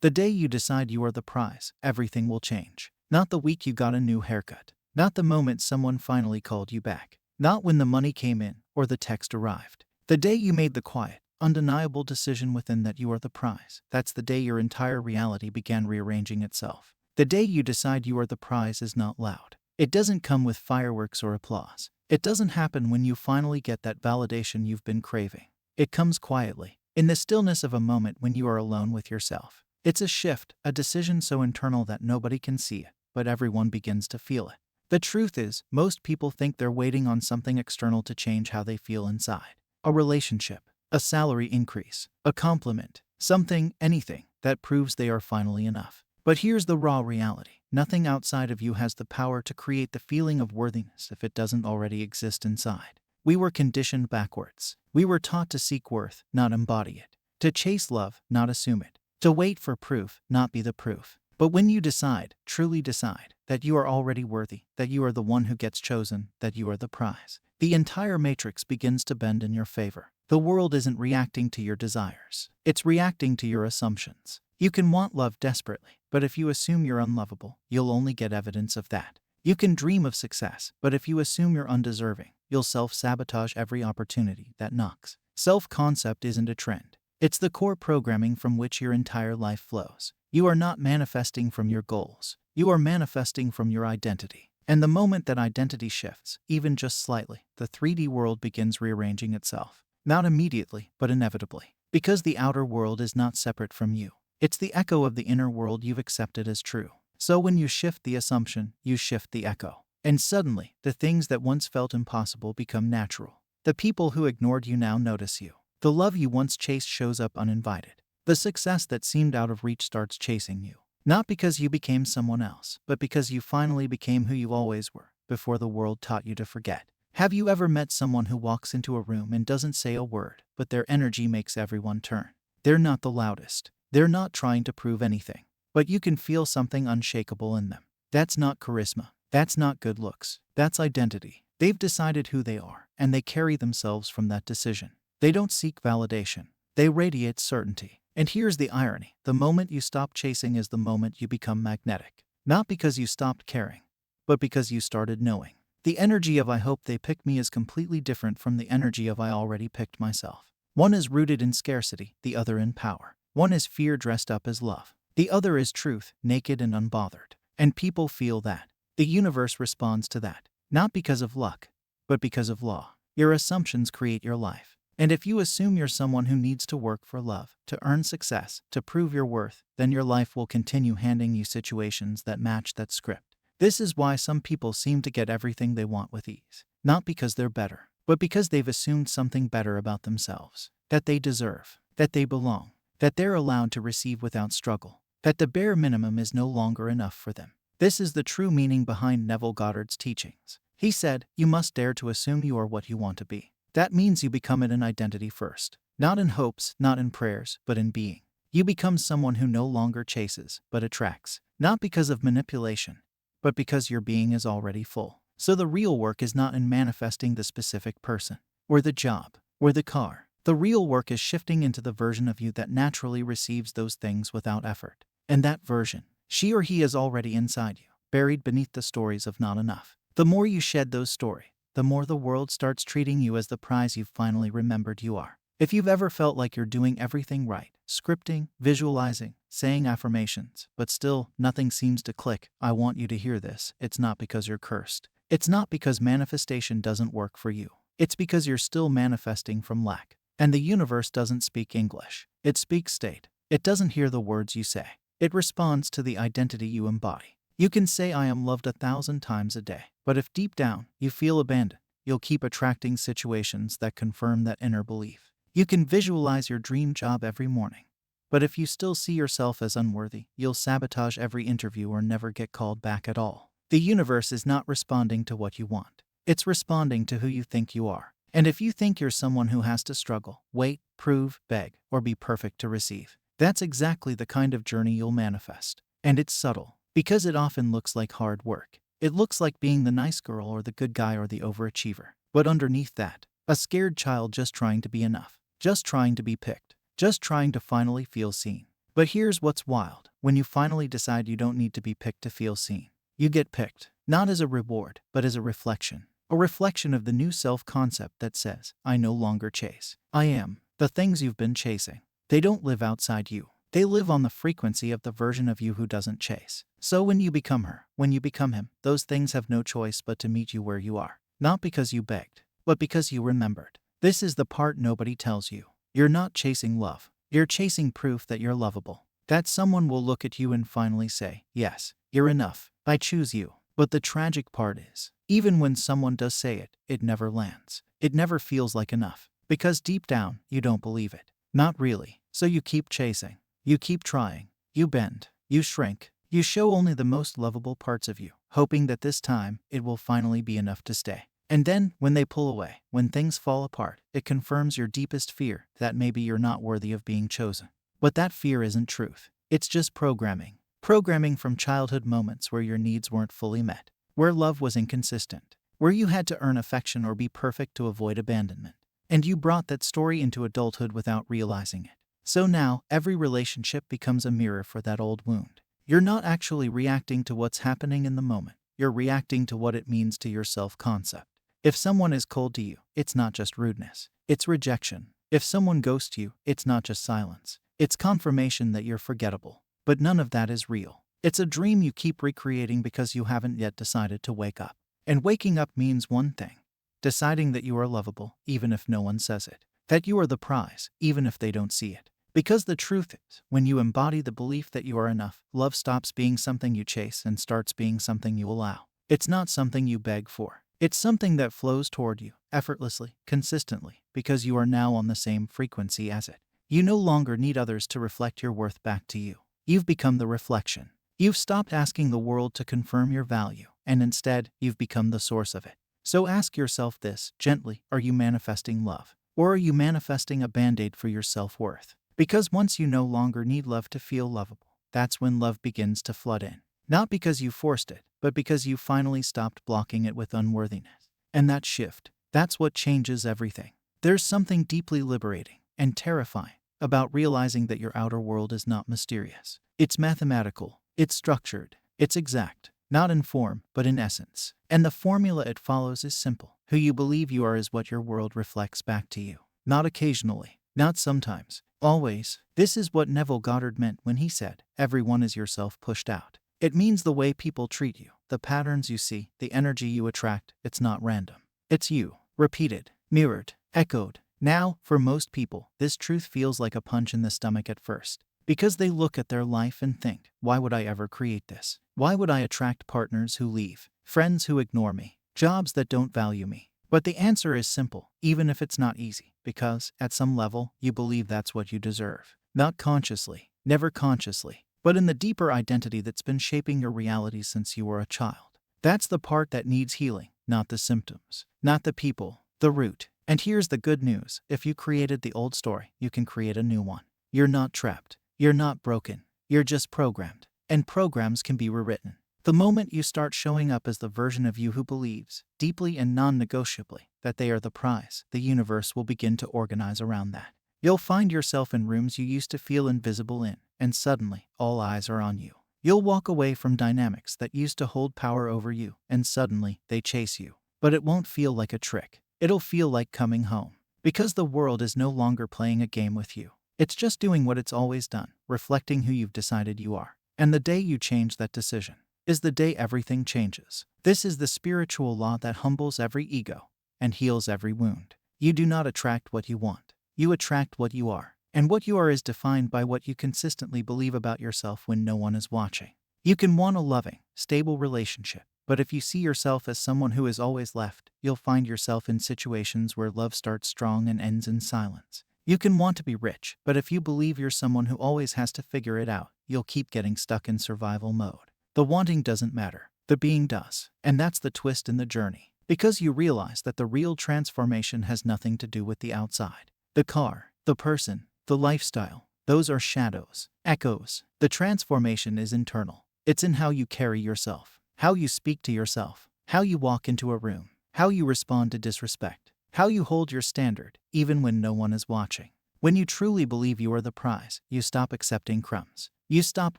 The day you decide you are the prize, everything will change. Not the week you got a new haircut. Not the moment someone finally called you back. Not when the money came in or the text arrived. The day you made the quiet, undeniable decision within that you are the prize. That's the day your entire reality began rearranging itself. The day you decide you are the prize is not loud. It doesn't come with fireworks or applause. It doesn't happen when you finally get that validation you've been craving. It comes quietly, in the stillness of a moment when you are alone with yourself. It's a shift, a decision so internal that nobody can see it, but everyone begins to feel it. The truth is, most people think they're waiting on something external to change how they feel inside. A relationship, a salary increase, a compliment, something, anything, that proves they are finally enough. But here's the raw reality. Nothing outside of you has the power to create the feeling of worthiness if it doesn't already exist inside. We were conditioned backwards. We were taught to seek worth, not embody it. To chase love, not assume it. To wait for proof, not be the proof. But when you decide, truly decide, that you are already worthy, that you are the one who gets chosen, that you are the prize, the entire matrix begins to bend in your favor. The world isn't reacting to your desires. It's reacting to your assumptions. You can want love desperately, but if you assume you're unlovable, you'll only get evidence of that. You can dream of success, but if you assume you're undeserving, you'll self-sabotage every opportunity that knocks. Self-concept isn't a trend. It's the core programming from which your entire life flows. You are not manifesting from your goals. You are manifesting from your identity. And the moment that identity shifts, even just slightly, the 3D world begins rearranging itself. Not immediately, but inevitably. Because the outer world is not separate from you. It's the echo of the inner world you've accepted as true. So when you shift the assumption, you shift the echo. And suddenly, the things that once felt impossible become natural. The people who ignored you now notice you. The love you once chased shows up uninvited. The success that seemed out of reach starts chasing you. Not because you became someone else, but because you finally became who you always were, before the world taught you to forget. Have you ever met someone who walks into a room and doesn't say a word, but their energy makes everyone turn? They're not the loudest. They're not trying to prove anything. But you can feel something unshakable in them. That's not charisma. That's not good looks. That's identity. They've decided who they are, and they carry themselves from that decision. They don't seek validation. They radiate certainty. And here's the irony. The moment you stop chasing is the moment you become magnetic. Not because you stopped caring, but because you started knowing. The energy of "I hope they pick me" is completely different from the energy of "I already picked myself." One is rooted in scarcity, the other in power. One is fear dressed up as love. The other is truth, naked and unbothered. And people feel that. The universe responds to that. Not because of luck, but because of law. Your assumptions create your life. And if you assume you're someone who needs to work for love, to earn success, to prove your worth, then your life will continue handing you situations that match that script. This is why some people seem to get everything they want with ease. Not because they're better, but because they've assumed something better about themselves. That they deserve, that they belong, that they're allowed to receive without struggle, that the bare minimum is no longer enough for them. This is the true meaning behind Neville Goddard's teachings. He said, "You must dare to assume you are what you want to be." That means you become it in identity first. Not in hopes, not in prayers, but in being. You become someone who no longer chases, but attracts. Not because of manipulation, but because your being is already full. So the real work is not in manifesting the specific person, or the job, or the car. The real work is shifting into the version of you that naturally receives those things without effort. And that version, she or he is already inside you, buried beneath the stories of not enough. The more you shed those stories, the more the world starts treating you as the prize you've finally remembered you are. If you've ever felt like you're doing everything right, scripting, visualizing, saying affirmations, but still nothing seems to click, I want you to hear this. It's not because you're cursed. It's not because manifestation doesn't work for you. It's because you're still manifesting from lack. And the universe doesn't speak English. It speaks state. It doesn't hear the words you say. It responds to the identity you embody. You can say "I am loved" 1,000 times a day, but if deep down you feel abandoned, you'll keep attracting situations that confirm that inner belief. You can visualize your dream job every morning, but if you still see yourself as unworthy, you'll sabotage every interview or never get called back at all. The universe is not responding to what you want. It's responding to who you think you are. And if you think you're someone who has to struggle, wait, prove, beg, or be perfect to receive, that's exactly the kind of journey you'll manifest. And it's subtle. Because it often looks like hard work. It looks like being the nice girl or the good guy or the overachiever. But underneath that, a scared child just trying to be enough. Just trying to be picked. Just trying to finally feel seen. But here's what's wild. When you finally decide you don't need to be picked to feel seen, you get picked, not as a reward, but as a reflection. A reflection of the new self-concept that says, I no longer chase. I am the things you've been chasing. They don't live outside you. They live on the frequency of the version of you who doesn't chase. So when you become her, when you become him, those things have no choice but to meet you where you are. Not because you begged, but because you remembered. This is the part nobody tells you. You're not chasing love. You're chasing proof that you're lovable. That someone will look at you and finally say, yes, you're enough. I choose you. But the tragic part is, even when someone does say it, it never lands. It never feels like enough. Because deep down, you don't believe it. Not really. So you keep chasing. You keep trying. You bend. You shrink. You show only the most lovable parts of you, hoping that this time, it will finally be enough to stay. And then, when they pull away, when things fall apart, it confirms your deepest fear that maybe you're not worthy of being chosen. But that fear isn't truth. It's just programming. Programming from childhood moments where your needs weren't fully met, where love was inconsistent, where you had to earn affection or be perfect to avoid abandonment. And you brought that story into adulthood without realizing it. So now, every relationship becomes a mirror for that old wound. You're not actually reacting to what's happening in the moment. You're reacting to what it means to your self-concept. If someone is cold to you, it's not just rudeness. It's rejection. If someone ghosts you, it's not just silence. It's confirmation that you're forgettable. But none of that is real. It's a dream you keep recreating because you haven't yet decided to wake up. And waking up means one thing. Deciding that you are lovable, even if no one says it. That you are the prize, even if they don't see it. Because the truth is, when you embody the belief that you are enough, love stops being something you chase and starts being something you allow. It's not something you beg for. It's something that flows toward you, effortlessly, consistently, because you are now on the same frequency as it. You no longer need others to reflect your worth back to you. You've become the reflection. You've stopped asking the world to confirm your value, and instead, you've become the source of it. So ask yourself this, gently, are you manifesting love? Or are you manifesting a band-aid for your self-worth? Because once you no longer need love to feel lovable, that's when love begins to flood in. Not because you forced it, but because you finally stopped blocking it with unworthiness. And that shift, that's what changes everything. There's something deeply liberating and terrifying about realizing that your outer world is not mysterious. It's mathematical, it's structured, it's exact, not in form, but in essence. And the formula it follows is simple. Who you believe you are is what your world reflects back to you. Not occasionally, not sometimes, always. This is what Neville Goddard meant when he said, everyone is yourself pushed out. It means the way people treat you, the patterns you see, the energy you attract. It's not random. It's you. Repeated, mirrored, echoed. Now, for most people, this truth feels like a punch in the stomach at first. Because they look at their life and think, why would I ever create this? Why would I attract partners who leave, friends who ignore me, jobs that don't value me? But the answer is simple, even if it's not easy, because, at some level, you believe that's what you deserve. Not consciously, never consciously, but in the deeper identity that's been shaping your reality since you were a child. That's the part that needs healing, not the symptoms, not the people, the root. And here's the good news, if you created the old story, you can create a new one. You're not trapped. You're not broken. You're just programmed. And programs can be rewritten. The moment you start showing up as the version of you who believes, deeply and non-negotiably, that they are the prize, the universe will begin to organize around that. You'll find yourself in rooms you used to feel invisible in, and suddenly, all eyes are on you. You'll walk away from dynamics that used to hold power over you, and suddenly, they chase you. But it won't feel like a trick. It'll feel like coming home. Because the world is no longer playing a game with you. It's just doing what it's always done, reflecting who you've decided you are. And the day you change that decision is the day everything changes. This is the spiritual law that humbles every ego and heals every wound. You do not attract what you want. You attract what you are. And what you are is defined by what you consistently believe about yourself when no one is watching. You can want a loving, stable relationship, but if you see yourself as someone who is always left, you'll find yourself in situations where love starts strong and ends in silence. You can want to be rich, but if you believe you're someone who always has to figure it out, you'll keep getting stuck in survival mode. The wanting doesn't matter. The being does. And that's the twist in the journey. Because you realize that the real transformation has nothing to do with the outside. The car, the person, the lifestyle, those are shadows, echoes. The transformation is internal. It's in how you carry yourself, how you speak to yourself, how you walk into a room, how you respond to disrespect, how you hold your standard, even when no one is watching. When you truly believe you are the prize, you stop accepting crumbs. You stop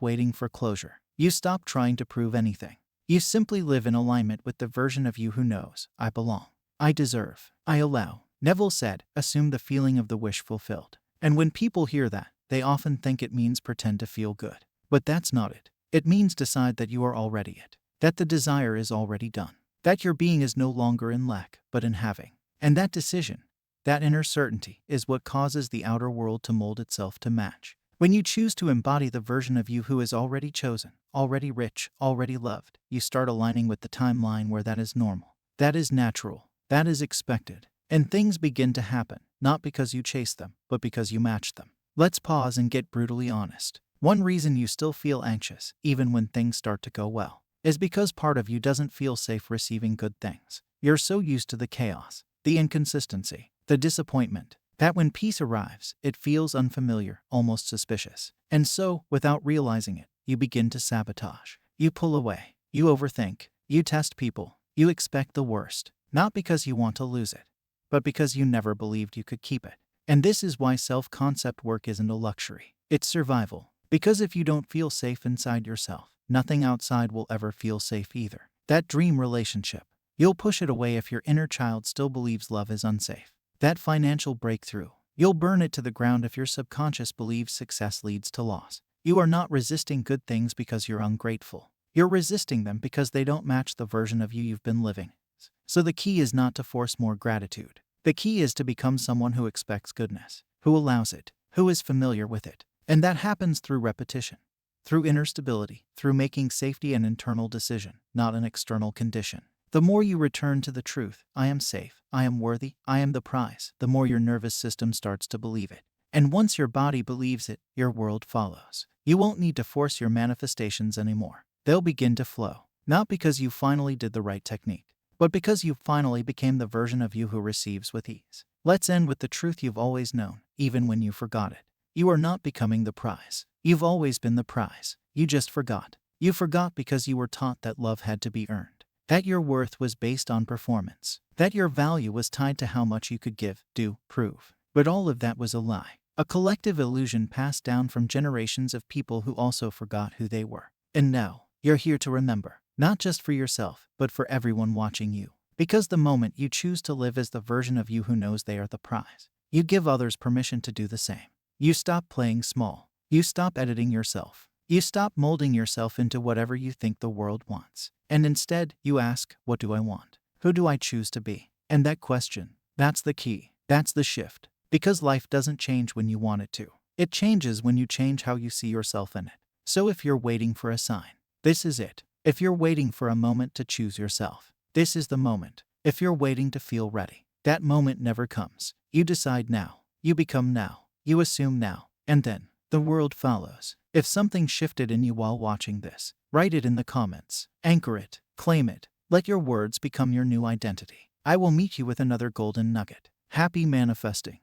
waiting for closure. You stop trying to prove anything. You simply live in alignment with the version of you who knows, I belong. I deserve. I allow. Neville said, assume the feeling of the wish fulfilled. And when people hear that, they often think it means pretend to feel good. But that's not it. It means decide that you are already it. That the desire is already done. That your being is no longer in lack, but in having. And that decision, that inner certainty, is what causes the outer world to mold itself to match. When you choose to embody the version of you who is already chosen, already rich, already loved, you start aligning with the timeline where that is normal. That is natural. That is expected. And things begin to happen, not because you chase them, but because you match them. Let's pause and get brutally honest. One reason you still feel anxious, even when things start to go well, is because part of you doesn't feel safe receiving good things. You're so used to the chaos, the inconsistency, the disappointment, that when peace arrives, it feels unfamiliar, almost suspicious. And so, without realizing it, you begin to sabotage. You pull away. You overthink. You test people. You expect the worst. Not because you want to lose it, but because you never believed you could keep it. And this is why self-concept work isn't a luxury. It's survival. Because if you don't feel safe inside yourself, nothing outside will ever feel safe either. That dream relationship, you'll push it away if your inner child still believes love is unsafe. That financial breakthrough, you'll burn it to the ground if your subconscious believes success leads to loss. You are not resisting good things because you're ungrateful. You're resisting them because they don't match the version of you you've been living. So the key is not to force more gratitude. The key is to become someone who expects goodness, who allows it, who is familiar with it. And that happens through repetition, through inner stability, through making safety an internal decision, not an external condition. The more you return to the truth, I am safe, I am worthy, I am the prize, the more your nervous system starts to believe it. And once your body believes it, your world follows. You won't need to force your manifestations anymore. They'll begin to flow, not because you finally did the right technique, but because you finally became the version of you who receives with ease. Let's end with the truth you've always known, even when you forgot it. You are not becoming the prize. You've always been the prize. You just forgot. You forgot because you were taught that love had to be earned. That your worth was based on performance. That your value was tied to how much you could give, do, prove. But all of that was a lie. A collective illusion passed down from generations of people who also forgot who they were. And now, you're here to remember. Not just for yourself, but for everyone watching you. Because the moment you choose to live as the version of you who knows they are the prize, you give others permission to do the same. You stop playing small. You stop editing yourself. You stop molding yourself into whatever you think the world wants. And instead, you ask, what do I want? Who do I choose to be? And that question, that's the key. That's the shift. Because life doesn't change when you want it to. It changes when you change how you see yourself in it. So if you're waiting for a sign, this is it. If you're waiting for a moment to choose yourself, this is the moment. If you're waiting to feel ready, that moment never comes. You decide now. You become now. You assume now. And then, the world follows. If something shifted in you while watching this, write it in the comments. Anchor it. Claim it. Let your words become your new identity. I will meet you with another golden nugget. Happy manifesting.